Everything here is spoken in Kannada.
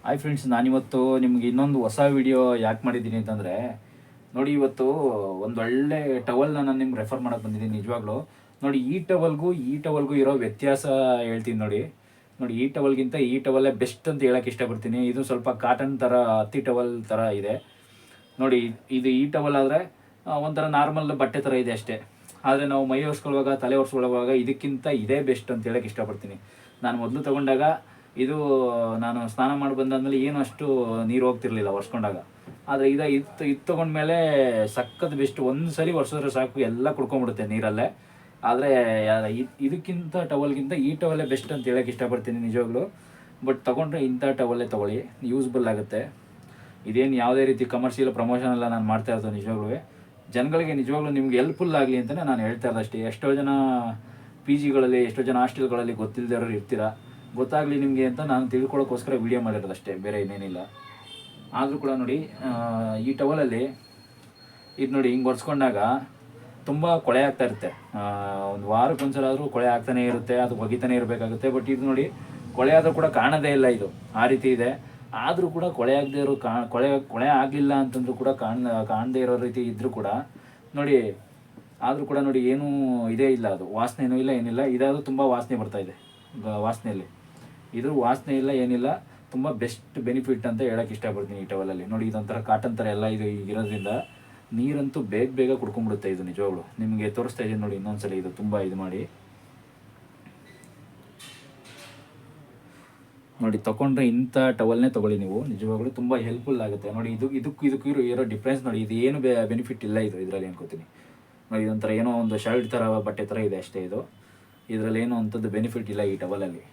ಹಾಯ್ ಫ್ರೆಂಡ್ಸ್, ನಾನಿವತ್ತು ನಿಮ್ಗೆ ಇನ್ನೊಂದು ಹೊಸ ವಿಡಿಯೋ ಯಾಕೆ ಮಾಡಿದ್ದೀನಿ ಅಂತಂದರೆ, ನೋಡಿ ಇವತ್ತು ಒಂದು ಒಳ್ಳೆ ಟವಲ್ನ ನಾನು ನಿಮ್ಗೆ ರೆಫರ್ ಮಾಡೋಕ್ಕೆ ಬಂದಿದ್ದೀನಿ. ನಿಜವಾಗ್ಲೂ ನೋಡಿ, ಈ ಟವಲ್ಗೂ ಇರೋ ವ್ಯತ್ಯಾಸ ಹೇಳ್ತೀನಿ ನೋಡಿ. ಈ ಟವಲ್ಗಿಂತ ಈ ಟವಲ್ಲೇ ಬೆಸ್ಟ್ ಅಂತ ಹೇಳೋಕ್ಕೆ ಇಷ್ಟಪಡ್ತೀನಿ. ಇದು ಸ್ವಲ್ಪ ಕಾಟನ್ ಥರ ಹತ್ತಿ ಟವಲ್ ಥರ ಇದೆ ನೋಡಿ. ಈ ಟವಲ್ ಆದರೆ ಒಂಥರ ನಾರ್ಮಲ್ ಬಟ್ಟೆ ಥರ ಇದೆ ಅಷ್ಟೇ. ಆದರೆ ನಾವು ಮೈ ಒರೆಸ್ಕೊಳ್ಳುವಾಗ, ತಲೆ ಒರೆಸ್ಕೊಳ್ಳುವಾಗ ಇದಕ್ಕಿಂತ ಇದೇ ಬೆಸ್ಟ್ ಅಂತ ಹೇಳೋಕ್ಕೆ ಇಷ್ಟಪಡ್ತೀನಿ. ನಾನು ಮೊದಲು ತೊಗೊಂಡಾಗ ಇದು ನಾನು ಸ್ನಾನ ಮಾಡಿ ಬಂದಾದ್ಮೇಲೆ ಏನು ಅಷ್ಟು ನೀರು ಹೋಗ್ತಿರ್ಲಿಲ್ಲ ಒರೆಸ್ಕೊಂಡಾಗ. ಆದರೆ ಇದು ತೊಗೊಂಡ್ಮೇಲೆ ಸಖತ್ ಬೆಸ್ಟ್. ಒಂದು ಸರಿ ಒರೆಸಿದ್ರೆ ಸಾಕು, ಎಲ್ಲ ಕುಡ್ಕೊಂಬಿಡುತ್ತೆ ನೀರಲ್ಲೇ. ಆದರೆ ಇದಕ್ಕಿಂತ ಟವಲ್ಗಿಂತ ಈ ಟವಲ್ಲೇ ಬೆಸ್ಟ್ ಅಂತ ಹೇಳೋಕ್ಕೆ ಇಷ್ಟಪಡ್ತೀನಿ ನಿಜವಾಗ್ಲೂ. ಬಟ್ ತೊಗೊಂಡ್ರೆ ಇಂಥ ಟವಲ್ಲೇ ತೊಗೊಳ್ಳಿ, ಯೂಸ್ಬಲ್ ಆಗುತ್ತೆ. ಇದೇನು ಯಾವುದೇ ರೀತಿ ಕಮರ್ಷಿಯಲ್ ಪ್ರಮೋಷನ್ ಎಲ್ಲ ನಾನು ಮಾಡ್ತಾ ಇರೋದು. ನಿಜವಾಗ್ಲೂ ಜನಗಳಿಗೆ ನಿಜವಾಗ್ಲೂ ನಿಮ್ಗೆ ಹೆಲ್ಪ್ಫುಲ್ ಆಗಲಿ ಅಂತಲೇ ನಾನು ಹೇಳ್ತಾ ಇರೋದು ಅಷ್ಟೇ. ಎಷ್ಟೋ ಜನ ಪಿ ಜಿಗಳಲ್ಲಿ, ಎಷ್ಟೋ ಜನ ಹಾಸ್ಟೆಲ್ಗಳಲ್ಲಿ ಗೊತ್ತಿಲ್ಲದವ್ರು ಇರ್ತೀರಾ, ಗೊತ್ತಾಗಲಿ ನಿಮಗೆ ಅಂತ ನಾನು ತಿಳ್ಕೊಳ್ಳೋಕ್ಕೋಸ್ಕರ ವೀಡಿಯೋ ಮಾಡಿರೋದಷ್ಟೇ, ಬೇರೆ ಏನೇನಿಲ್ಲ. ಆದರೂ ಕೂಡ ನೋಡಿ, ಈ ಟವಲಲ್ಲಿ ಇದು ನೋಡಿ ಹಿಂಗೆ ಒರೆಸ್ಕೊಂಡಾಗ ತುಂಬ ಕೊಳೆ ಆಗ್ತಾ ಇರುತ್ತೆ. ಒಂದು ವಾರಕ್ಕೊಂದ್ಸಲ ಆದರೂ ಕೊಳೆ ಆಗ್ತಾನೇ ಇರುತ್ತೆ, ಅದು ಒಗಿತಾನೆ ಇರಬೇಕಾಗುತ್ತೆ. ಬಟ್ ಇದು ನೋಡಿ, ಕೊಳೆ ಆದರೂ ಕೂಡ ಕಾಣೋದೇ ಇಲ್ಲ, ಇದು ಆ ರೀತಿ ಇದೆ. ಆದರೂ ಕೂಡ ಕೊಳೆ ಆಗದೆ ಇರೋ ಕೊಳೆ ಆಗಲಿಲ್ಲ ಅಂತಂದ್ರೂ ಕೂಡ ಕಾಣದೇ ಇರೋ ರೀತಿ ಇದ್ದರೂ ಕೂಡ ನೋಡಿ, ಆದರೂ ಕೂಡ ನೋಡಿ ಏನೂ ಇದೇ ಇಲ್ಲ, ಅದು ವಾಸನೆಯೂ ಇಲ್ಲ, ಏನಿಲ್ಲ. ಇದಾದರೂ ತುಂಬ ವಾಸನೆ ಬರ್ತಾಯಿದೆ, ವಾಸನೆಯಲ್ಲಿ ಇದು ವಾಸನೆ ಇಲ್ಲ, ಏನಿಲ್ಲ. ತುಂಬ ಬೆಸ್ಟ್ ಬೆನಿಫಿಟ್ ಅಂತ ಹೇಳೋಕ್ಕೆ ಇಷ್ಟಪಡ್ತೀನಿ ಈ ಟವಲಲ್ಲಿ. ನೋಡಿ, ಇದೊಂಥರ ಕಾಟನ್ ಥರ ಎಲ್ಲ ಇದು ಇರೋದ್ರಿಂದ ನೀರಂತೂ ಬೇಗ ಕುಡ್ಕೊಂಡ್ಬಿಡುತ್ತೆ ಇದು. ನಿಜವಾಗ್ಲು ನಿಮಗೆ ತೋರಿಸ್ತಾ ಇದ್ದೀನಿ ನೋಡಿ ಇನ್ನೊಂದ್ಸಲ. ಇದು ತುಂಬ ಇದು ಮಾಡಿ ನೋಡಿ, ತೊಗೊಂಡ್ರೆ ಇಂಥ ಟವಲ್ನೇ ತೊಗೊಳ್ಳಿ ನೀವು. ನಿಜವಾಗ್ಲೂ ತುಂಬ ಹೆಲ್ಪ್ಫುಲ್ ಆಗುತ್ತೆ ನೋಡಿ. ಇದಕ್ಕೂ ಇರೋ ಡಿಫ್ರೆನ್ಸ್ ನೋಡಿ. ಇದು ಏನು ಬೆನಿಫಿಟ್ ಇಲ್ಲ ಇದರಲ್ಲಿ ಅನ್ಕೋತೀನಿ ನೋಡಿ. ಇದೊಂಥರ ಏನೋ ಒಂದು ಶರ್ಟ್ ಥರ ಬಟ್ಟೆ ಥರ ಇದೆ ಅಷ್ಟೇ. ಇದರಲ್ಲಿ ಏನೋ ಅಂಥದ್ದು ಬೆನಿಫಿಟ್ ಇಲ್ಲ ಈ ಟವಲಲ್ಲಿ.